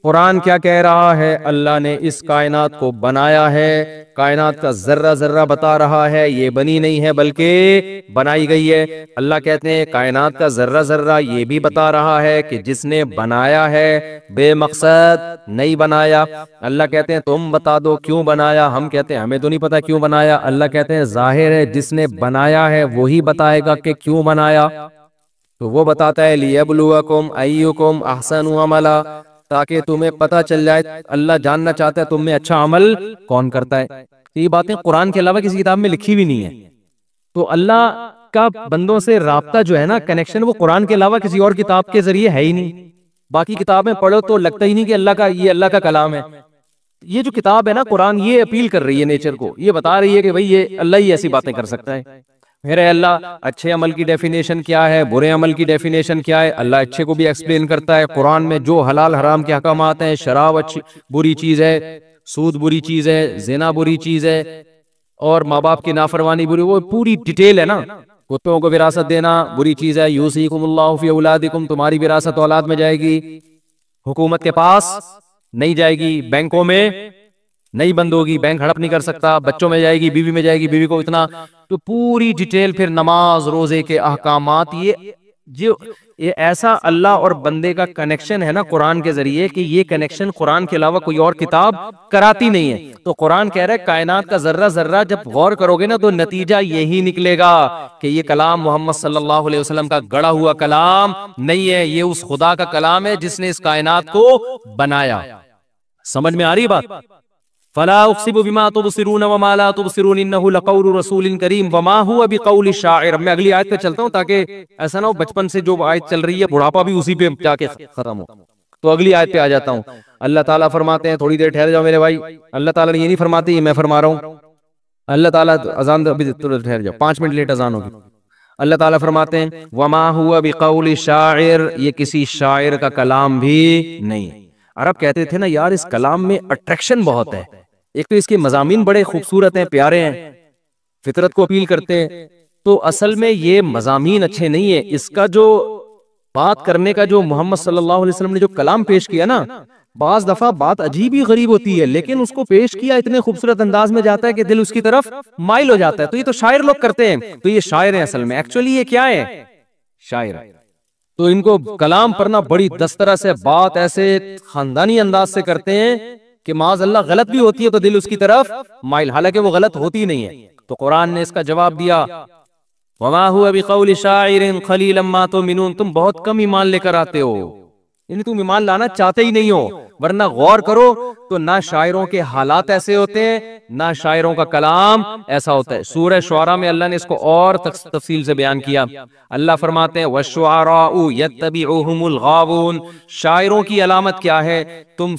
قرآن کیا کہہ رہا ہے؟ اللہ نے اس کائنات کو بنایا ہے، کائنات کا ذرہ ذرہ بتا رہا ہے، یہ بنی نہیں ہے بلکہ بنائی گئی ہے۔ اللہ کہتے ہیں کائنات کا ذرہ ذرہ یہ بھی بتا رہا ہے کہ جس نے بنایا ہے بے مقصد نہیں بنایا۔ اللہ کہتے ہیں تم بتا دو کیوں بنایا؟ ہم کہتے ہیں ہمیں تو نہیں پتا کیوں بنایا۔ اللہ کہتے ہیں ظاہر ہے جس نے بنایا ہے وہی بتائے گا کہ کیوں بنایا، تو وہ بتاتا ہے لیبلوکم ایکم احسن عملا، تاکہ تمہیں پتہ چل جائے، اللہ جاننا چاہتا ہے تم میں اچھا عمل کون کرتا ہے۔ یہ باتیں قرآن کے علاوہ کسی کتاب میں لکھی بھی نہیں ہے۔ تو اللہ کا بندوں سے رابطہ جو ہے نا، کنیکشن، وہ قرآن کے علاوہ کسی اور کتاب کے ذریعے ہے ہی نہیں۔ باقی کتابیں پڑھو تو لگتا ہی نہیں کہ اللہ کا کلام ہے۔ یہ جو کتاب ہے نا قرآن، یہ اپیل کر رہی ہے نیچر کو، یہ بتا رہی ہے کہ بھئی یہ اللہ ہی ایسی باتیں کر سکتا ہے۔ میرے اللہ اچھے عمل کی ڈیفینیشن کیا ہے، برے عمل کی ڈیفینیشن کیا ہے، اللہ اچھے کو بھی ایکسپلین کرتا ہے۔ قرآن میں جو حلال حرام کے احکامات ہیں، شراب اچھی بری چیز ہے، سود بری چیز ہے، زنا بری چیز ہے، اور ماں باپ کی نافرمانی بری، وہ پوری ڈیٹیل ہے نا۔ کتوں کو وراثت دینا بری چیز ہے، یوصیکم اللہ فی اولادکم، تمہاری وراثت اولاد میں جائے گی، حکومت کے پاس نہیں جائے گی، بینکوں میں نہیں بند ہوگی، بینک ہڑپ نہیں کر سکتا، بچوں میں جائے گی، بیوی میں جائے گی، بیوی کو اتنا، تو پوری ڈیٹیل۔ پھر نماز روزے کے احکامات، یہ ایسا اللہ اور بندے کا کنیکشن ہے نا قرآن کے ذریعے، کہ یہ کنیکشن قرآن کے علاوہ کوئی اور کتاب کراتی نہیں ہے۔ تو قرآن کہہ رہا ہے کائنات کا ذرہ ذرہ جب غور کرو گے نا تو نتیجہ یہی نکلے گا کہ یہ کلام محمد صلی اللہ علیہ وسلم کا گڑا ہوا کلام نہیں ہے، یہ اس خدا کا کلام ہے جس نے اس کائنات کو بنایا۔ سمجھ میں آ رہی بات؟ فلا اقسم بما تبصرون وما لا تبصرون انه لقول رسول کریم وما هو بقول شاعر۔ میں اگلی آیت پہ چلتا ہوں تاکہ ایسا نہ ہو بچپن سے جو آیت چل رہی ہے بڑھاپا بھی اسی پہ جا کے ختم ہو۔ تو اگلی آیت پہ آ جاتا ہوں۔ اللہ تعالیٰ فرماتے ہیں، تھوڑی دیر ٹھہر جاؤ میرے بھائی، اللہ تعالیٰ نے یہ نہیں فرماتی، میں فرما رہا ہوں۔ اللہ تعالیٰ اذان، ابھی ٹھہر جاؤ، 5 منٹ لیٹ اذان ہوگی۔ اللہ تعالیٰ فرماتے ہیں وما هو بقول شاعر، یہ کسی شاعر کا کلام بھی نہیں۔ عرب کہتے تھے نا یار اس کلام میں اٹریکشن بہت ہے، ایک تو اس کے مضامین بڑے خوبصورت ہیں، پیارے ہیں، فطرت کو اپیل کرتے ہیں، تو اصل میں یہ مضامین اچھے نہیں ہیں۔ اس کا جو بات کرنے کا جو محمد صلی اللہ علیہ وسلم نے جو کلام پیش کیا نا، بعض دفعہ بات عجیب ہی غریب ہوتی ہے، لیکن اس کو پیش کیا اتنے خوبصورت انداز میں جاتا ہے کہ دل اس کی طرف مائل ہو جاتا ہے۔ تو یہ تو شاعر لوگ کرتے ہیں، تو یہ شاعر ہیں اصل میں، ایکچولی یہ کیا ہے؟ شاعر۔ تو ان کو کلام پڑھنا بڑی دسترہ سے، بات ایسے خاندانی انداز سے کرتے ہیں کہ معاذ اللہ غلط بھی ہوتی ہے تو دل اس کی طرف مائل، حالانکہ وہ غلط ہوتی نہیں ہے۔ تو قرآن نے اس کا جواب دیا وما هو بقول شاعر قلیلا ما تؤمنون، تم بہت کم ایمان لے کر آتے ہو، یعنی تم ایمان لانا چاہتے ہی نہیں ہو، ورنہ غور کرو تو نہ شاعروں کے حالات ایسے ہوتے ہیں، نہ شاعروں کا کلام ایسا ہوتا ہے۔ سورہ شعراء میں اللہ نے اس کو اور تفصیل سے بیان کیا۔ اللہ فرماتے ہیں وَالشُّعَرَاءُ يَتَّبِعُهُمُ الْغَاوُونَ، شاعروں کی علامت کیا ہے؟ تم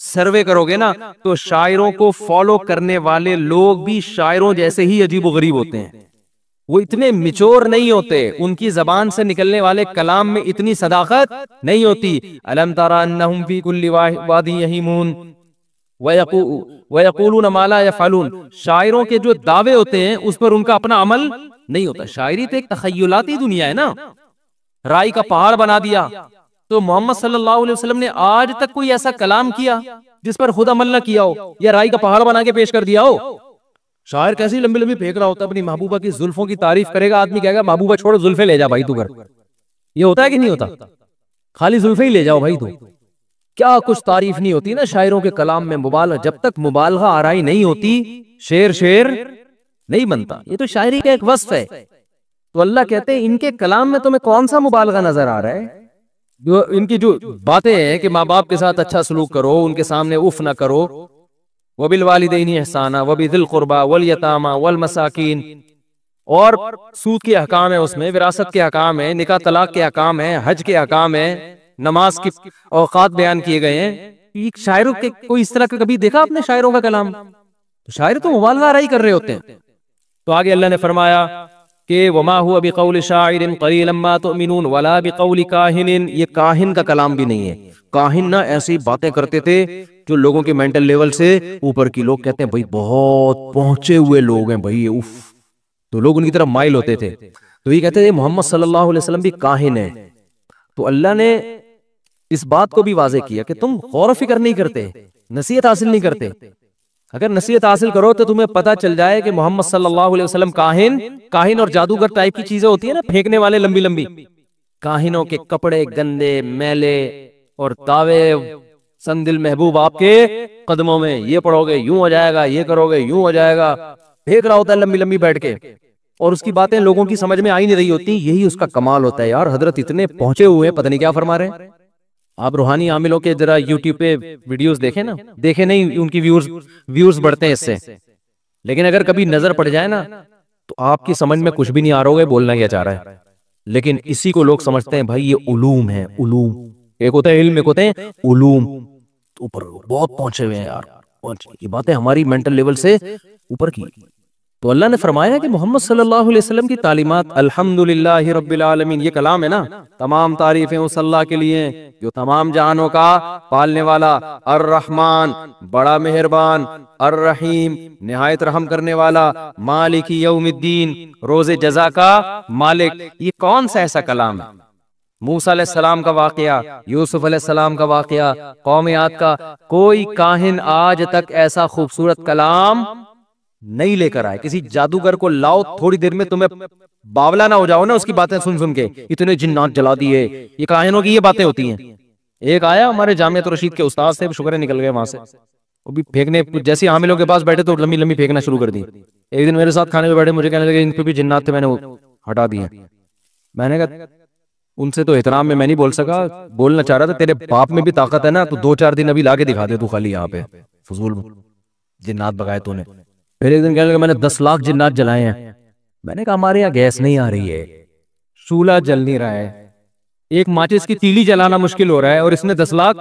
سروے کرو گے نا تو شاعروں کو فالو کرنے والے لوگ بھی شاعروں جیسے ہی عجیب و غریب ہوتے ہیں، وہ اتنے میچور نہیں ہوتے، ان کی زبان سے نکلنے والے کلام میں اتنی صداقت نہیں ہوتی۔ أَلَمْ تَرَ أَنَّهُمْ فِي كُلِّ وَادٍ يَهِيمُونَ وَيَقُولُونَ مَا لَا يَفْعَلُونَ، شاعروں کے جو دعوے ہوتے ہیں اس پر ان کا اپنا عمل نہیں ہوتا۔ شاعری تو ایک تخیلاتی دنیا ہے نا، رائی کا پہاڑ بنا دیا۔ تو محمد صلی اللہ علیہ وسلم نے آج تک کوئی ایسا کلام کیا جس پر خود عمل نہ کیا ہو، یا رائی کا پہاڑ بنا کے پیش کر دیا ہو؟ شاعر کیسی لمبی لمبی پھینک رہا ہوتا ہے، اپنی محبوبہ کی زلفوں کی تعریف کرے گا، آدمی کہے گا محبوبہ چھوڑ زلفیں لے جا بھائی تو گھر۔ یہ ہوتا ہے کہ نہیں ہوتا؟ خالی زلفیں ہی لے جاؤ بھائی تو، کیا کچھ تعریف نہیں ہوتی نا شاعروں کے کلام میں۔ مبالغہ، جب تک مبالغہ آرائی نہیں ہوتی شعر نہیں بنتا۔ یہ تو شاعری کا ایک وصف ہے۔ تو اللہ کہتے ہیں ان کے کلام میں تمہیں کون سا مبالغہ نظر آ رہا ہے؟ جو ان کی جو باتیں ہیں کہ ماں باپ کے ساتھ اچھا سلوک کرو، ان کے سامنے اف نہ کرو، وَبِالْوَالِدَيْنِ إِحْسَانًا وَبِذِي الْقُرْبَى وَالْيَتَامَى وَالْمَسَاكِينِ، اور سود کے احکام ہیں، اس میں وراثت کے احکام ہیں، نکاح طلاق کے احکام ہیں، حج کے احکام ہیں، نماز کے اوقات بیان کیے گئے ہیں۔ شاعروں کے کوئی اس طرح کا کبھی دیکھا آپ نے شاعروں کا کلام؟ تو شاعر تو مبالغہ آرائی کر رہے ہوتے ہیں۔ تو آگے اللہ نے فرمایا کہ وما هو بقول شاعر قلیلا ما تؤمنون ولا بقول کاہن، یہ کاہن کا کلام بھی نہیں ہے۔ کاہن نہ ایسی باتیں کرتے تھے جو لوگوں کے مینٹل لیول سے اوپر کی، لوگ کہتے ہیں بھائی بہت پہنچے ہوئے لوگ ہیں بھائی، اف، تو لوگ ان کی طرف مائل ہوتے تھے۔ تو یہ کہتے تھے محمد صلی اللہ علیہ وسلم بھی کاہن ہے۔ تو اللہ نے اس بات کو بھی واضح کیا کہ تم غور و فکر نہیں کرتے، نصیحت حاصل نہیں کرتے. اگر نصیحت حاصل کرو تو تمہیں پتا چل جائے کہ محمد صلی اللہ علیہ وسلم کاہن اور جادوگر ٹائپ کی چیزیں ہوتی ہیں نا، پھینکنے والے لمبی لمبی. کاہنوں کے کپڑے گندے میلے اور دعوے سندل محبوب آپ کے قدموں میں، یہ پڑھو گے یوں ہو جائے گا، یہ کرو گے یوں ہو جائے گا، پھینک رہا ہوتا ہے لمبی لمبی بیٹھ کے، اور اس کی باتیں لوگوں کی سمجھ میں آئی نہیں رہی ہوتی. یہی اس کا کمال ہوتا ہے یار. حضرت اتنے پہنچے ہوئے ہیں، پتہ نہیں کیا فرما رہے ہیں. آپ روحانی عاملوں کے ذرا یوٹیوب پہ ویڈیوز دیکھیں نا، دیکھیں نہیں ان کی ویوز بڑھتے ہیں اس سے، لیکن اگر کبھی نظر پڑ جائے نا تو آپ کی سمجھ میں کچھ بھی نہیں آ رہا ہوگا بولنا کیا چاہ رہا ہے. لیکن اسی کو لوگ سمجھتے ہیں بھائی یہ علوم ہے. علوم ایک ہوتا ہے علم، ایک ہوتے ہیں علوم. اوپر بہت پہنچے ہوئے ہیں یار، یہ باتیں ہماری مینٹل لیول سے اوپر کی. تو اللہ نے فرمایا کہ محمد صلی اللہ علیہ وسلم کی تعلیمات، الحمدللہ رب العالمین، یہ کلام ہے نا، تمام تعریفیں اس اللہ کے لیے جو تمام جہانوں کا پالنے والا، الرحمن بڑا مہربان، الرحیم نہایت رحم کرنے والا، مالک یوم الدین روز جزا کا مالک. یہ کون سا ایسا کلام ہے؟ موسیٰ علیہ السلام کا واقعہ، یوسف علیہ السلام کا واقعہ، قوم عاد کا. کوئی کاہن آج تک ایسا خوبصورت کلام نہیں لے کر آئے. کسی جادوگر کو لاؤ، تھوڑی دیر میں تمہیں باولا نہ ہو جاؤ نا اس کی باتیں سن سن کے، اتنے جنات جلا دیے. یہ کاہنوں کی یہ باتیں ہوتی ہیں. ایک آیا ہمارے جامعۃ الرشید کے استاد سے، شکر ہے نکل گئے وہاں سے، وہ بھی پھینکنے جیسے عاملوں کے پاس بیٹھے تو لمبی لمبی پھینکنا شروع کر دی. ایک دن میرے ساتھ کھانے پہ بیٹھے، مجھے کہنے لگے ان پہ بھی جنات تھے، میں نے وہ ہٹا دیے. میں نے کہا ان سے تو احترام میں نہیں بول سکا، بولنا چاہ رہا تھا تیرے باپ میں بھی طاقت ہے نا، تو 2-4 دن ابھی لا کے دکھا دے تو خالی یہاں پہ فضول جنات بگائے تو نے. پھر ایک دن کہنے لگا میں نے 10 لاکھ جنات جلائے ہیں. میں نے کہا ہمارے یہاں گیس نہیں آ رہی ہے، چولہا جل نہیں رہا ہے، ایک ماچس کی تیلی جلانا مشکل ہو رہا ہے، اور اس نے 10 لاکھ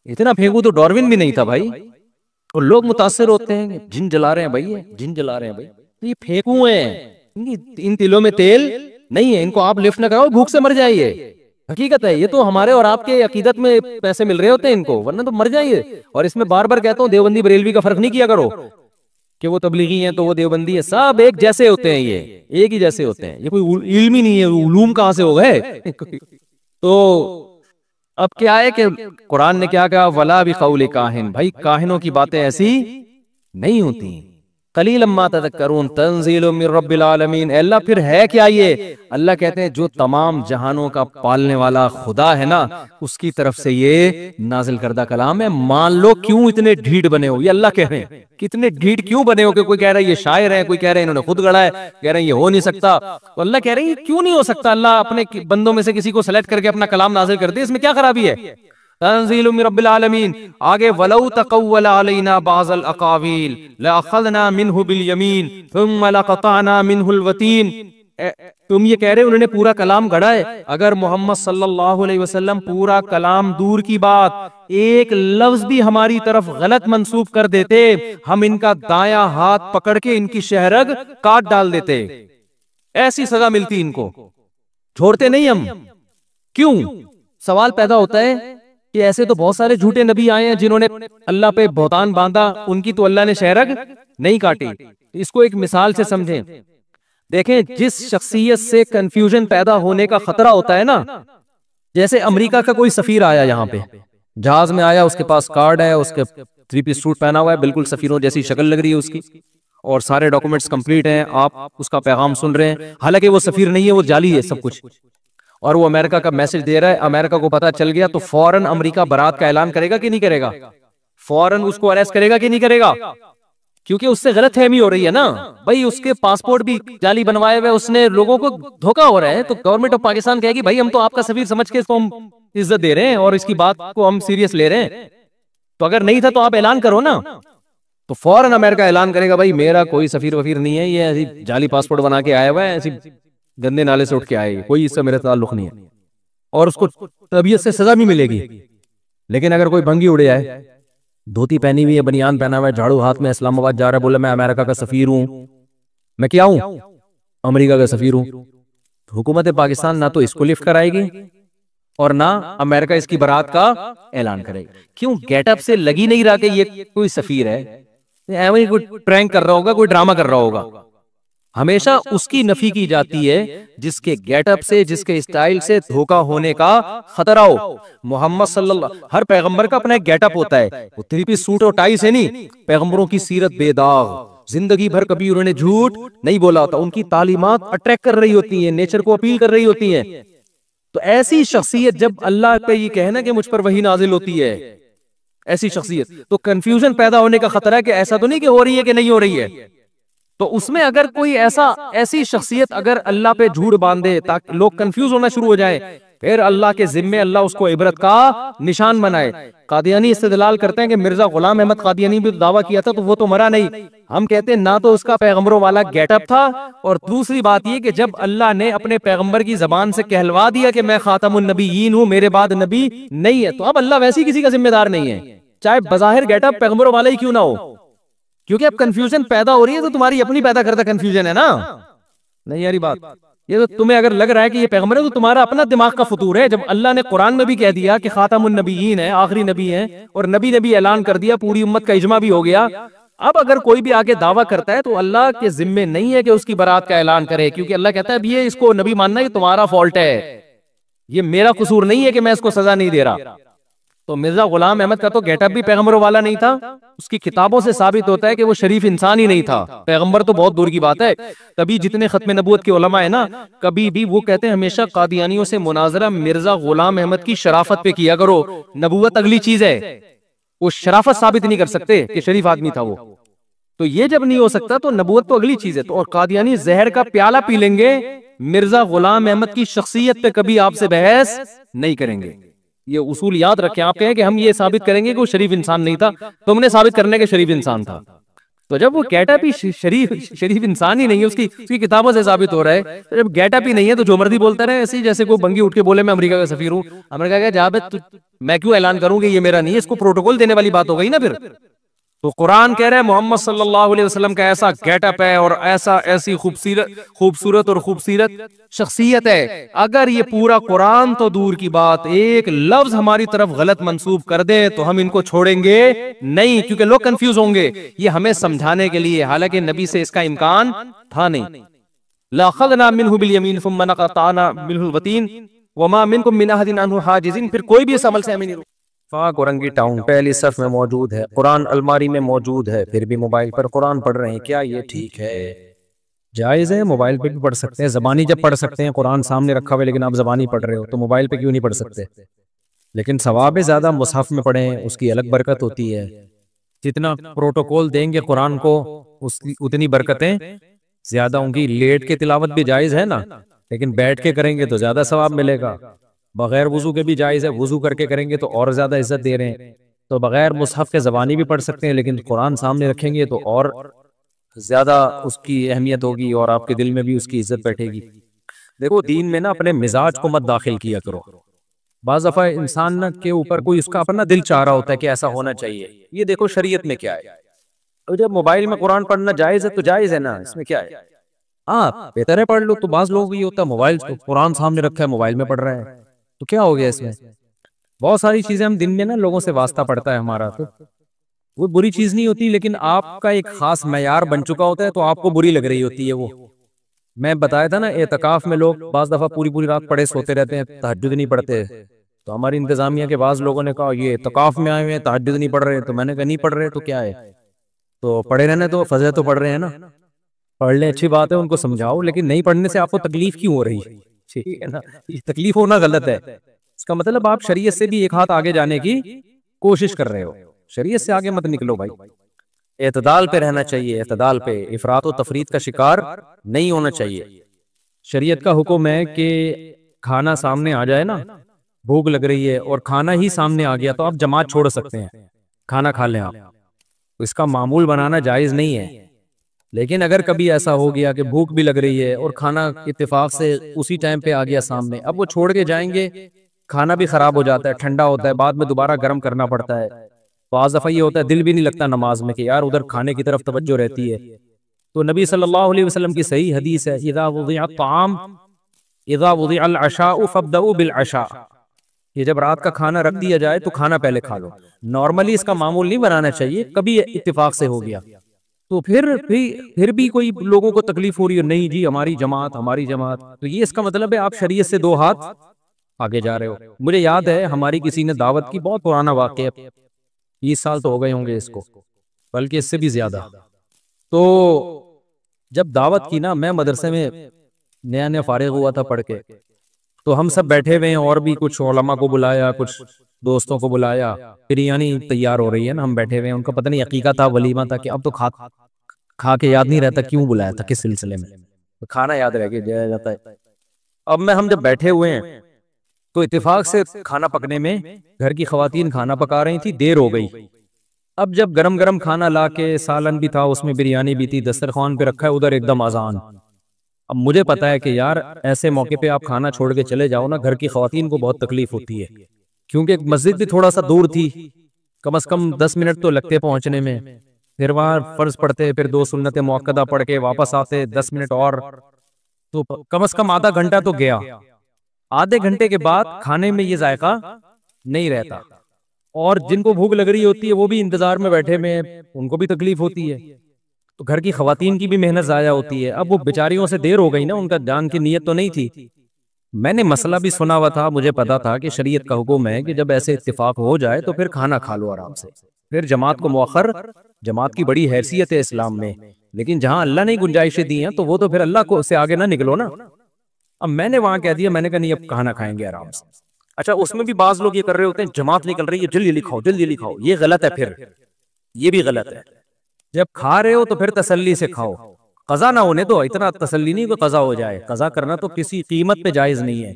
اتنا پھینکوں تو ڈاروین بھی نہیں تھا بھائی. اور لوگ متاثر ہوتے ہیں جن جلا رہے ہیں بھائی، جن جلا رہے ہیں بھائی، یہ پھینکوں ہیں، ان تلوں میں تیل نہیں ہے، ان کو آپ لفٹ نہ کراؤ بھوک سے مر جائیے. حقیقت ہے، یہ تو ہمارے اور آپ کے عقیدت میں پیسے مل رہے ہوتے ہیں ان کو، ورنہ تو مر جائیے. اور اس میں بار بار کہتا ہوں دیوبندی بریلوی کا فرق نہیں کیا کرو کہ وہ تبلیغی ہیں تو وہ دیوبندی ہے، سب ایک جیسے ہوتے ہیں، یہ ایک ہی جیسے ہوتے ہیں. یہ کوئی علم ہی نہیں ہے، علوم کہاں سے ہو گئے. تو اب کیا ہے کہ قرآن نے کیا کہا، ولا بقول کاہن، بھائی کاہنوں کی باتیں ایسی نہیں ہوتی. قلیلا ما تذکرون تنزیل من رب العالمین. اللہ پھر ہے کیا یہ؟ اللہ کہتے ہیں جو تمام جہانوں کا پالنے والا خدا ہے نا، اس کی طرف سے یہ نازل کردہ کلام ہے. مان لو کیوں اتنے ڈھیٹ بنے ہو، یہ اللہ کہہ رہے ہیں کتنے ڈھیٹ کیوں بنے ہو، کہ کوئی کہہ رہا ہے یہ شاعر ہے، کوئی کہہ رہا ہے انہوں نے خود گڑھا ہے، کہہ رہے ہیں یہ ہو نہیں سکتا. تو اللہ کہہ رہے ہیں یہ کیوں نہیں ہو سکتا؟ اللہ اپنے بندوں میں سے کسی کو سلیکٹ کر کے اپنا کلام نازل کر دے، اس میں کیا خرابی ہے؟ تنزیل من رب العالمین. آگے ولو تقول علینا بعض الاقاویل لاخذنا منہ بالیمین ثم لقطعنا منہ الوتین. تم یہ کہہ رہے انہوں نے پورا کلام گڑھا ہے. اگر محمد صلی اللہ علیہ وسلم پورا کلام دور کی بات، ایک لفظ بھی ہماری طرف غلط منسوب کر دیتے، ہم ان کا دایاں ہاتھ پکڑ کے ان کی شہرگ کاٹ ڈال دیتے. ایسی سزا ملتی ان کو، چھوڑتے نہیں ہم. کیوں؟ سوال پیدا ہوتا ہے کہ ایسے تو بہت سارے جھوٹے نبی آئے ہیں جنہوں نے اللہ پہ بہتان باندھا، ان کی تو اللہ نے شہرگ نہیں کاٹی. اس کو ایک مثال سے سمجھیں. دیکھیں جس شخصیت سے کنفیوژن پیدا ہونے کا خطرہ ہوتا ہے نا، جیسے امریکہ کا کوئی سفیر آیا یہاں پہ، جہاز میں آیا، اس کے پاس کارڈ ہے، اس کے 3 پیس سوٹ پہنا ہوا ہے، بالکل سفیروں جیسی شکل لگ رہی ہے اس کی، اور سارے ڈاکومنٹس کمپلیٹ ہیں، آپ اس کا پیغام سن رہے ہیں. حالانکہ وہ سفیر نہیں ہے، وہ جعلی ہے سب کچھ، اور وہ امریکہ کا میسج دے رہا ہے. امریکہ کو پتا چل گیا تو فوراً امریکہ برات کا اعلان کرے گا کہ نہیں کرے گا؟ فوراً اس کو اریسٹ کرے گا کہ نہیں کرے گا؟ کیونکہ اس سے غلط فہمی ہو رہی ہے نا بھائی، اس کے پاسپورٹ بھی جعلی بنوائے ہوئے، اس نے لوگوں کو دھوکا ہو رہا ہے. تو گورنمنٹ آف پاکستان کہے گی بھائی ہم تو آپ کا سفیر سمجھ کے اس کو ہم عزت دے رہے ہیں اور اس کی بات کو ہم سیریس لے رہے ہیں، تو اگر نہیں تھا تو آپ اعلان کرو نا. تو فوراً امریکہ اعلان کرے گا بھائی میرا کوئی سفیر وفیر نہیں ہے، یہ ایسی جعلی پاسپورٹ بنا کے آیا ہوا ہے، ایسی گندے نالے سے اٹھ کے آئے گی، کوئی اس سے میرا تعلق نہیں ہے، اور اس کو طبیعت سے سزا بھی ملے گی. لیکن اگر کوئی بھنگی اڑے آئے، دھوتی پہنی ہوئی ہے، بنیان پہنا ہوا ہے، جھاڑو ہاتھ میں، اسلام آباد جا رہا ہے، بولے میں امریکہ کا سفیر ہوں، میں کیا ہوں؟ امریکہ کا سفیر ہوں. حکومت پاکستان نہ تو اس کو لفٹ کرائے گی اور نہ امریکہ اس کی برات کا اعلان کرے گی. کیوں؟ گیٹ اپ سے لگی نہیں رہا کہ یہ کوئی سفیر ہے، ایویں کوئی پرینک کر رہا ہوگا، کوئی ڈرامہ کر رہا ہوگا. ہمیشہ اس کی نفی کی جاتی ہے جس کے گیٹ اپ سے، جس کے اسٹائل سے دھوکا ہونے کا خطرہ ہو۔ محمد صلی اللہ، ہر پیغمبر کا اپنا ایک گیٹ اپ ہوتا ہے، وہ 3 پیس سوٹ اور ٹائی سے نہیں۔ پیغمبروں کی سیرت بے داغ، زندگی بھر کبھی انہوں نے جھوٹ نہیں بولا ہوتا، ان کی تعلیمات اٹریکٹ کر رہی ہوتی ہیں، نیچر کو اپیل کر رہی ہوتی ہیں۔ تو ایسی شخصیت جب اللہ پہ یہ کہنا کہ مجھ پر وحی نازل ہوتی ہے، ایسی شخصیت، تو کنفیوژن پیدا ہونے کا خطرہ ہے کہ ایسا تو نہیں کہ ہو رہی ہے کہ نہیں ہو رہی ہے۔ تو اس میں اگر کوئی ایسی شخصیت اگر اللہ پہ جھوٹ باندھے تاکہ لوگ کنفیوز ہونا شروع ہو جائیں، پھر اللہ کے ذمے اللہ اس کو عبرت کا نشان بنائے۔ قادیانی استدلال کرتے ہیں کہ مرزا غلام احمد قادیانی بھی دعویٰ کیا تھا تو وہ تو مرا نہیں۔ ہم کہتے ہیں نہ تو اس کا پیغمبروں والا گیٹ اپ تھا، اور دوسری بات یہ کہ جب اللہ نے اپنے پیغمبر کی زبان سے کہلوا دیا کہ میں خاتم النبیین ہوں، میرے بعد نبی نہیں ہے، تو اب اللہ ویسی کسی کا ذمہ دار نہیں ہے، چاہے بظاہر گیٹ اپ پیغمبروں والا ہی کیوں نہ ہو، کیونکہ اب کنفیوژن پیدا ہو رہی ہے تو تمہاری اپنی پیدا کرتا کنفیوژن ہے نا، نہیں یاری بات۔ یہ تو تمہیں اگر لگ رہا ہے کہ یہ پیغمبر ہے تو تمہارا اپنا دماغ کا فطور ہے۔ جب اللہ نے قرآن میں بھی کہہ دیا کہ خاتم النبیین ہے، آخری نبی ہیں، اور نبی اعلان کر دیا، پوری امت کا اجماع بھی ہو گیا، اب اگر کوئی بھی آگے دعویٰ کرتا ہے تو اللہ کے ذمے نہیں ہے کہ اس کی برات کا اعلان کرے، کیونکہ اللہ کہتا ہے اب یہ اس کو نبی ماننا یہ تمہارا فالٹ ہے، یہ میرا قصور نہیں ہے کہ میں اس کو سزا نہیں دے رہا۔ تو مرزا غلام احمد کا تو گیٹ اپ بھی پیغمبروں والا نہیں تھا، اس کی کتابوں سے ثابت ہوتا ہے کہ وہ شریف انسان ہی نہیں تھا، پیغمبر تو بہت دور کی بات ہے۔ کبھی جتنے ختم نبوت کے علماء ہیں نا، کبھی بھی وہ کہتے ہیں ہمیشہ قادیانیوں سے مناظرہ مرزا غلام احمد کی شرافت پہ کیا کرو، نبوت اگلی چیز ہے، وہ شرافت ثابت نہیں کر سکتے کہ شریف آدمی تھا وہ، تو یہ جب نہیں ہو سکتا تو نبوت تو اگلی چیز ہے۔ تو اور قادیانی زہر کا پیالہ پی لیں گے، مرزا غلام احمد کی شخصیت پہ کبھی آپ سے بحث نہیں کریں گے۔ یہ اصول یاد رکھیں، آپ کہیں کہ ہم یہ ثابت کریں گے کہ وہ شریف انسان نہیں تھا، تم نے ثابت کرنے کے شریف انسان تھا، تو جب وہ گیٹ اپ ہی شریف انسان ہی نہیں ہے، اس کی کتابوں سے ثابت ہو رہا ہے، تو جب گیٹ اپ ہی نہیں ہے تو جو مرضی بولتا رہے، ایسے جیسے کوئی بنگی اٹھ کے بولے میں امریکہ کا سفیر ہوں، امریکہ کا جہاں میں کیوں اعلان کروں کہ یہ میرا نہیں ہے، اس کو پروٹوکول دینے والی بات ہو گئی نا پھر۔ تو قرآن کہہ رہے ہیں محمد صلی اللہ علیہ وسلم کا ایسا گیٹ اپ ہے اور ایسی خوبصورت اور خوبصورت شخصیت ہے، اگر یہ پورا قرآن تو دور کی بات ایک لفظ ہماری طرف غلط منسوب کر دے تو ہم ان کو چھوڑیں گے نہیں، کیونکہ لوگ کنفیوز ہوں گے، یہ ہمیں سمجھانے کے لیے، حالانکہ نبی سے اس کا امکان تھا نہیں۔ لَأَخَذْنَا مِنْهُ بِالْيَمِينِ ثُمَّ لَقَطَعْنَا مِنْهُ الْوَتِينَ وَمَا مِنْكُمْ مِنْ أَحَدٍ عَنْهُ حَاجِزِينَ، پھر کوئی بھی اس عمل سے ہمیں نہیں روکے۔ اورنگی ٹاؤن پہلی صف میں موجود ہے، قرآن الماری میں موجود ہے، پھر بھی موبائل پر قرآن پڑھ رہے ہیں، کیا یہ ٹھیک ہے؟ جائز ہے، موبائل پہ بھی پڑھ سکتے ہیں، زبانی جب پڑھ سکتے ہیں، قرآن سامنے رکھا ہوئے لیکن آپ زبانی پڑھ رہے ہو تو موبائل پہ کیوں نہیں پڑھ سکتے؟ لیکن ثواب زیادہ مصحف میں پڑھیں، اس کی الگ برکت ہوتی ہے، جتنا پروٹوکول دیں گے قرآن کو اتنی برکتیں زیادہ ہوں گی۔ لیٹ کے تلاوت بھی جائز ہے نا، لیکن بیٹھ کے کریں گے تو زیادہ ثواب ملے گا۔ بغیر وضو کے بھی جائز ہے، وضو کر کے کریں گے تو اور زیادہ عزت دے رہے ہیں۔ تو بغیر مصحف کے زبانی بھی پڑھ سکتے ہیں، لیکن قرآن سامنے رکھیں گے تو اور زیادہ اس کی اہمیت ہوگی اور آپ کے دل میں بھی اس کی عزت بیٹھے گی۔ دیکھو دین میں نا اپنے مزاج کو مت داخل کیا کرو، بعض دفعہ انسان کے اوپر کوئی اس کا اپنا دل چاہ رہا ہوتا ہے کہ ایسا ہونا چاہیے، یہ دیکھو شریعت میں کیا ہے۔ تو جب موبائل میں قرآن پڑھنا جائز ہے تو جائز ہے نا، اس میں کیا ہے؟ ہاں بہتر ہے پڑھ لو۔ تو بعض لوگ یہ ہوتا ہے موبائل قرآن سامنے رکھا ہے موبائل میں پڑھ رہا ہے، تو کیا ہو گیا اس میں؟ بہت ساری چیزیں ہم دن میں نا لوگوں سے واسطہ پڑتا ہے ہمارا، تو وہ بری چیز نہیں ہوتی، لیکن آپ کا ایک خاص معیار بن چکا ہوتا ہے تو آپ کو بری لگ رہی ہوتی ہے وہ۔ میں بتایا تھا نا اعتکاف میں لوگ بعض دفعہ پوری رات پڑے سوتے رہتے ہیں، تہجد نہیں پڑھتے، تو ہماری انتظامیہ کے بعض لوگوں نے کہا یہ اعتکاف میں آئے ہوئے ہیں تہجد نہیں پڑھ رہے، تو میں نے کہا نہیں پڑھ رہے تو کیا ہے، تو پڑھے رہنے تو فجر تو پڑھ رہے ہیں نا، پڑھ لیں اچھی بات ہے، ان کو سمجھاؤ، لیکن نہیں پڑھنے سے آپ کو تکلیف کیوں ہو رہی ہے؟ ٹھیک ہے نا، یہ تکلیف ہونا غلط ہے، اس کا مطلب آپ شریعت سے بھی ایک ہاتھ آگے جانے کی کوشش کر رہے ہو، شریعت سے آگے مت نکلو بھائی، اعتدال پہ رہنا چاہیے، اعتدال پہ، افراط و تفریط کا شکار نہیں ہونا چاہیے۔ شریعت کا حکم ہے کہ کھانا سامنے آ جائے نا، بھوک لگ رہی ہے اور کھانا ہی سامنے آ گیا تو آپ جماعت چھوڑ سکتے ہیں، کھانا کھا لیں آپ، اس کا معمول بنانا جائز نہیں ہے۔ لیکن اگر کبھی ایسا ہو گیا کہ بھوک بھی لگ رہی ہے اور کھانا اتفاق سے اسی ٹائم پہ آ گیا سامنے، اب وہ چھوڑ کے جائیں گے، کھانا بھی خراب ہو جاتا ہے، ٹھنڈا ہوتا ہے، بعد میں دوبارہ گرم کرنا پڑتا ہے، بعض دفعہ یہ ہوتا ہے دل بھی نہیں لگتا نماز میں کہ یار ادھر کھانے کی طرف توجہ رہتی ہے۔ تو نبی صلی اللہ علیہ وسلم کی صحیح حدیث ہے اذا وضع الطعام اذا وضع العشاء فابدؤوا بالعشاء، یہ جب رات کا کھانا رکھ دیا جائے تو کھانا پہلے کھا لو۔ نارملی اس کا معمول نہیں بنانا چاہیے، کبھی اتفاق سے ہو گیا تو پھر بھی کوئی لوگوں کو تکلیف ہو رہی ہے، نہیں جی ہماری جماعت ہماری جماعت، تو یہ اس کا مطلب ہے آپ شریعت سے 2 ہاتھ آگے جا رہے ہو۔ مجھے یاد ہے ہماری کسی نے دعوت کی، بہت پرانا واقعہ، 20 سال تو ہو گئے ہوں گے اس کو، بلکہ اس سے بھی زیادہ۔ تو جب دعوت کی نا، میں مدرسے میں نیا نیا فارغ ہوا تھا پڑھ کے، تو ہم سب بیٹھے ہوئے ہیں، اور بھی کچھ علماء کو بلایا، کچھ دوستوں کو بلایا، بریانی تیار ہو رہی ہے نا، ہم بیٹھے ہوئے ہیں، ان کا پتہ نہیں عقیقہ تھا ولیمہ تھا کہ اب تو کھا کے یاد نہیں رہتا کیوں بلایا تھا، کس سلسلے میں، کھانا یاد رہ کے جایا جاتا ہے۔ اب ہم جب بیٹھے ہوئے ہیں تو اتفاق سے کھانا پکنے میں گھر کی خواتین کھانا پکا رہی تھی، دیر ہو گئی۔ اب جب گرم گرم کھانا لا کے، سالن بھی تھا اس میں، بریانی بھی تھی، دسترخوان پہ رکھا ہے، ادھر ایک دم اذان۔ اب مجھے پتا ہے کہ یار ایسے موقع پہ آپ کھانا چھوڑ کے چلے جاؤ نا، گھر کی خواتین کو بہت تکلیف ہوتی ہے، کیونکہ مسجد بھی تھوڑا سا دور تھی، کم از کم 10 منٹ تو لگتے پہنچنے میں، پھر وہاں فرض پڑھتے، پھر 2 سنت مؤکدہ پڑھ کے واپس آتے، 10 منٹ اور، تو کم از کم آدھا گھنٹہ تو گیا۔ آدھے گھنٹے کے بعد کھانے میں یہ ذائقہ نہیں رہتا، اور جن کو بھوک لگ رہی ہوتی ہے وہ بھی انتظار میں بیٹھے میں، ان کو بھی تکلیف ہوتی ہے، تو گھر کی خواتین کی بھی محنت ضائع ہوتی ہے۔ اب وہ بیچاریوں سے دیر ہو گئی نا، ان کا جان کی نیت تو نہیں تھی۔ میں نے مسئلہ بھی سنا ہوا تھا، مجھے پتا تھا کہ شریعت کا حکم ہے کہ جب ایسے اتفاق ہو جائے تو پھر کھانا کھا لو آرام سے، پھر جماعت کو مؤخر، جماعت کی بڑی حیثیت ہے اسلام میں، لیکن جہاں اللہ نے گنجائشیں دی ہیں تو وہ تو پھر اللہ کو سے آگے نہ نکلو نا۔ اب میں نے وہاں کہہ دیا، میں نے کہا نہیں اب کھانا کھائیں گے آرام سے۔ اچھا اس میں بھی بعض لوگ یہ کر رہے ہوتے ہیں، جماعت نکل رہی ہے جلدی لکھاؤ جلدی لکھاؤ، یہ غلط ہے، پھر یہ بھی غلط ہے۔ جب کھا رہے ہو تو پھر تسلی سے کھاؤ، قضا نہ ہونے دو، اتنا تسلی نہیں کہ قضا ہو جائے، قضا کرنا تو کسی قیمت پہ جائز نہیں ہے،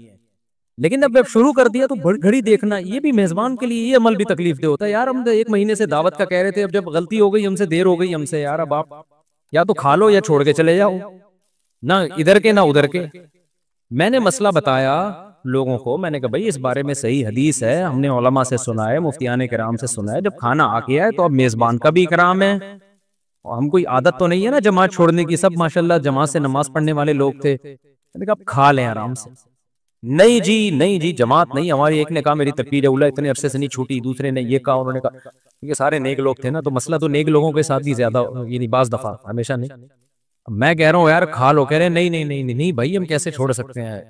لیکن اب شروع کر دیا تو گھڑی دیکھنا، یہ بھی میزبان کے لیے یہ عمل بھی تکلیف دہ ہوتا ہے۔ یار ہم 1 مہینے سے دعوت کا کہہ رہے تھے، اب جب غلطی ہو گئی ہم سے، دیر ہو گئی ہم سے، یار اب آپ یا تو کھا لو یا چھوڑ کے چلے جاؤ، نہ ادھر کے نہ ادھر کے۔ میں نے مسئلہ بتایا لوگوں کو، میں نے کہا بھائی اس بارے میں صحیح حدیث ہے، ہم نے علماء سے سنا ہے، مفتیان کرام سے سنا ہے، جب کھانا آ گیا ہے تو اب میزبان کا بھی اکرام ہے، ہم کوئی عادت تو نہیں ہے نا جماعت چھوڑنے کی، سب ماشاءاللہ جماعت سے نماز پڑھنے والے لوگ تھے، میں نے کہا اب کھا لیں آرام سے۔ نہیں جی جماعت نہیں، ہماری ایک نے کہا میری تکبیر اولیٰ اتنے عرصے سے نہیں چھوٹی، دوسرے نے یہ کہا، انہوں نے کہا، یہ سارے نیک لوگ تھے نا، تو مسئلہ تو نیک لوگوں کے ساتھ ہی زیادہ، یعنی بعض دفعہ، ہمیشہ نہیں۔ میں کہہ رہا ہوں یار کھا لو، کہہ رہے نہیں بھائی ہم کیسے چھوڑ سکتے ہیں۔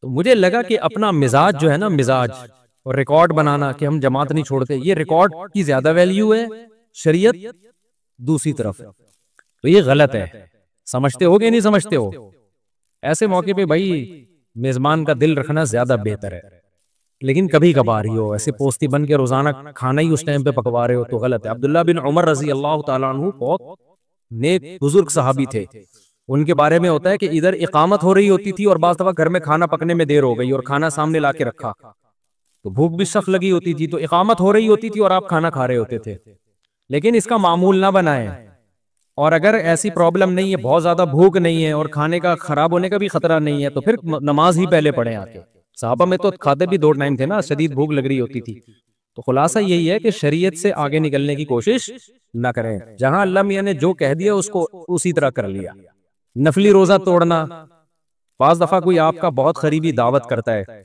تو مجھے لگا کہ اپنا مزاج جو ہے نا، مزاج اور ریکارڈ بنانا کہ ہم جماعت نہیں چھوڑتے، یہ ریکارڈ کی زیادہ ویلیو ہے، شریعت دوسری طرف، تو یہ غلط ہے۔ سمجھتے ہو کہ نہیں سمجھتے ہو؟ ایسے موقع پہ بھائی میزبان کا دل رکھنا زیادہ بہتر ہے، لیکن کبھی کبھار ہی ہو، ایسے پوستی بن کے روزانہ کھانا ہی اس ٹائم پہ پکوا رہے ہو تو غلط ہے۔ عبداللہ بن عمر رضی اللہ تعالیٰ عنہ بہت نیک بزرگ صحابی تھے، ان کے بارے میں ہوتا ہے کہ ادھر اقامت ہو رہی ہوتی تھی اور بعض دفعہ گھر میں کھانا پکنے میں دیر ہو گئی اور کھانا سامنے لا کے رکھا تو بھوک بھی سخت لگی ہوتی تھی، تو اقامت ہو رہی ہوتی تھی اور آپ کھانا کھا رہے ہوتے تھے، لیکن اس کا معمول نہ بنائیں۔ اور اگر ایسی پرابلم نہیں ہے، بہت زیادہ بھوک نہیں ہے اور کھانے کا خراب ہونے کا بھی خطرہ نہیں ہے، تو پھر نماز ہی پہلے پڑھیں آ کے۔ صحابہ میں تو کھاتے بھی 2 ٹائم تھے نا، شدید بھوک لگ رہی ہوتی تھی۔ تو خلاصہ یہی ہے کہ شریعت سے آگے نکلنے کی کوشش نہ کریں، جہاں اللہ میاں نے جو کہہ دیا اس کو اسی طرح کر لیا۔ نفلی روزہ توڑنا، بعض دفعہ کوئی آپ کا بہت قریبی دعوت کرتا ہے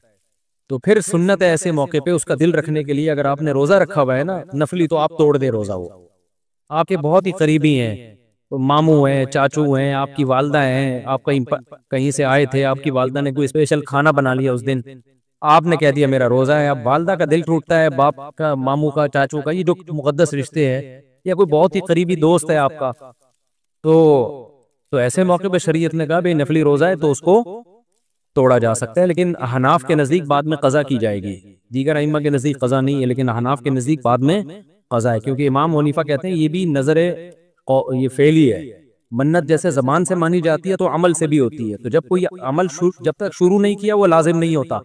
تو پھر سنت ہے ایسے موقع پہ اس کا دل رکھنے کے لیے، اگر آپ نے روزہ رکھا ہوا ہے نا نفلی، تو آپ توڑ دیں روزہ، وہ آپ کے بہت ہی قریبی ہیں، ماموں ہیں، چاچو ہیں، آپ کی والدہ ہیں، آپ کہیں سے آئے تھے، آپ کی والدہ نے کوئی اسپیشل کھانا بنا لیا اس دن، آپ نے کہہ دیا میرا روزہ ہے، اب والدہ کا دل ٹوٹتا ہے، باپ کا، ماموں کا، چاچو کا، یہ جو مقدس رشتے ہیں، یا کوئی بہت ہی قریبی دوست ہے آپ کا، تو ایسے موقع پہ شریعت نے کہا بھئی نفلی روزہ ہے تو اس کو توڑا جا سکتا ہے، لیکن احناف کے نزدیک بعد میں قضا کی جائے گی، دیگر ائمہ کے نزدیک قضا نہیں ہے، لیکن احناف کے نزدیک بعد میں قضا ہے، کیونکہ امام حنیفہ کہتے ہیں یہ بھی نظر یہ فعلی ہے، منت جیسے زبان سے مانی جاتی ہے تو عمل سے بھی ہوتی ہے، تو جب کوئی عمل جب تک شروع نہیں کیا وہ لازم نہیں ہوتا،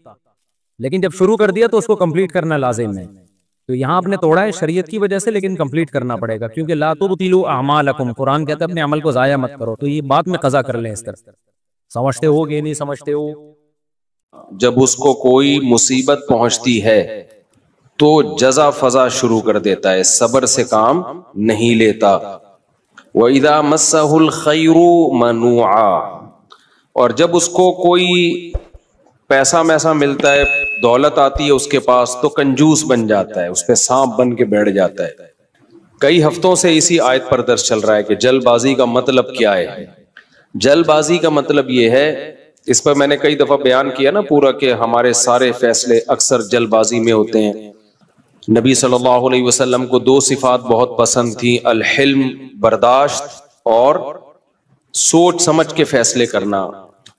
لیکن جب شروع کر دیا تو اس کو کمپلیٹ کرنا لازم ہے۔ تو یہاں آپ نے توڑا ہے شریعت کی وجہ سے، لیکن کمپلیٹ کرنا پڑے گا، کیونکہ لا تبطلوا اعمالکم، قرآن کہتا ہے اپنے عمل کو ضائع مت کرو، تو یہ بعد میں قضا کر لیں اس طرح۔ سمجھتے ہو کہ نہیں سمجھتے ہو؟ جب اس کو کوئی مصیبت پہنچتی ہے تو جزا فضا شروع کر دیتا ہے، صبر سے کام نہیں لیتا۔ وَإِذَا مَسَّهُ الْخَيْرُ مَنُوعًا، اور جب اس کو کوئی پیسہ میسا ملتا ہے، دولت آتی ہے اس کے پاس، تو کنجوس بن جاتا ہے، اس پہ سانپ بن کے بیٹھ جاتا ہے۔ کئی ہفتوں سے اسی آیت پر درس چل رہا ہے کہ جلد بازی کا مطلب کیا ہے. جلد بازی کا مطلب یہ ہے، اس پر میں نے کئی دفعہ بیان کیا نا پورا، کہ ہمارے سارے فیصلے اکثر جلد بازی میں ہوتے ہیں. نبی صلی اللہ علیہ وسلم کو دو صفات بہت پسند تھیں، الحلم برداشت اور سوچ سمجھ کے فیصلے کرنا.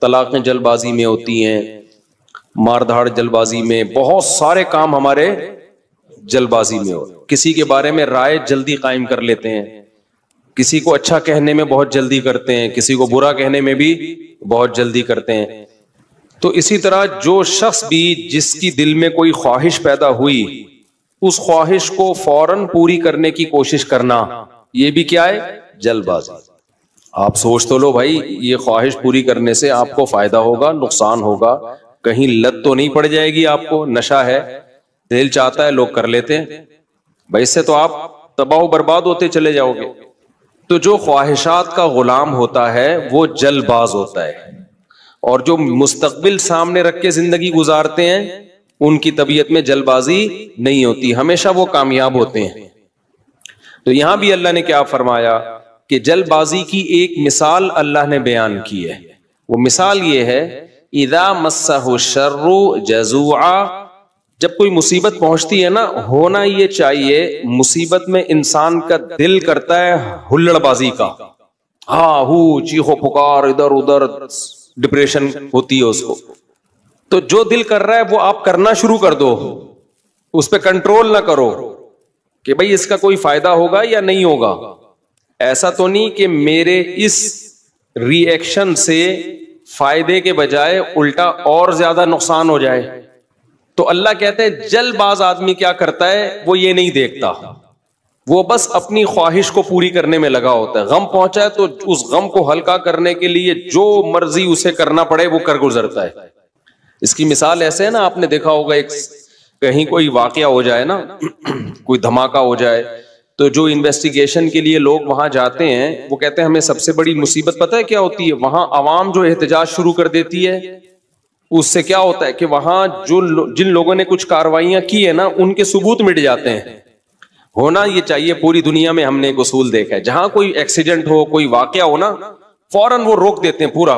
طلاقیں جلد بازی میں ہوتی ہیں، مار دھاڑ جلد بازی میں، بہت سارے کام ہمارے جلد بازی میں ہو. کسی کے بارے میں رائے جلدی قائم کر لیتے ہیں، کسی کو اچھا کہنے میں بہت جلدی کرتے ہیں، کسی کو برا کہنے میں بھی بہت جلدی کرتے ہیں. تو اسی طرح جو شخص بھی جس کی دل میں کوئی خواہش پیدا ہوئی، اس خواہش کو فوراً پوری کرنے کی کوشش کرنا، یہ بھی کیا ہے؟ جلد بازی. آپ سوچ تو لو بھائی، یہ خواہش پوری کرنے سے آپ کو فائدہ ہوگا، نقصان ہوگا، کہیں لت تو نہیں پڑ جائے گی آپ کو، نشہ ہے، دل چاہتا ہے، لوگ کر لیتے ہیں بھائی، اس سے تو آپ تباہ و برباد ہوتے چلے جاؤ گے. تو جو خواہشات کا غلام ہوتا ہے وہ جلد باز ہوتا ہے، اور جو مستقبل سامنے رکھ کے زندگی گزارتے ہیں ان کی طبیعت میں جلد بازی نہیں ہوتی، ہمیشہ وہ کامیاب ہوتے ہیں. تو یہاں بھی اللہ نے کیا فرمایا کہ جلد بازی کی ایک مثال اللہ نے بیان کی ہے. وہ مثال یہ ہے، اذا مسہ الشر جزوعا، جب کوئی مصیبت پہنچتی ہے نا، ہونا یہ چاہیے مصیبت میں انسان کا دل کرتا ہے ہلڑ بازی کا، ہاں ہو چیخو پکار، ادھر ادھر، ڈپریشن ہوتی ہے اس کو. تو جو دل کر رہا ہے وہ آپ کرنا شروع کر دو، اس پہ کنٹرول نہ کرو کہ بھئی اس کا کوئی فائدہ ہوگا یا نہیں ہوگا. ایسا تو نہیں کہ میرے اس ری ایکشن سے فائدے کے بجائے الٹا اور زیادہ نقصان ہو جائے. تو اللہ کہتے ہیں جلد باز آدمی کیا کرتا ہے، وہ یہ نہیں دیکھتا، وہ بس اپنی خواہش کو پوری کرنے میں لگا ہوتا ہے. غم پہنچا ہے تو اس غم کو ہلکا کرنے کے لیے جو مرضی اسے کرنا پڑے وہ کر گزرتا ہے. اس کی مثال ایسے ہے نا، آپ نے دیکھا ہوگا ایک کہیں کوئی واقعہ ہو جائے نا، کوئی دھماکہ ہو جائے، تو جو انویسٹیگیشن کے لیے لوگ وہاں جاتے ہیں وہ کہتے ہیں ہمیں سب سے بڑی مصیبت پتہ ہے کیا ہوتی ہے؟ وہاں عوام جو احتجاج شروع کر دیتی ہے، اس سے کیا ہوتا ہے کہ وہاں جن لوگوں نے کچھ کاروائیاں کی ہے نا ان کے ثبوت مٹ جاتے ہیں. ہونا یہ چاہیے، پوری دنیا میں ہم نے ایک اصول دیکھا ہے، جہاں کوئی ایکسیڈنٹ ہو، کوئی واقعہ ہو نا، فوراً وہ روک دیتے ہیں پورا.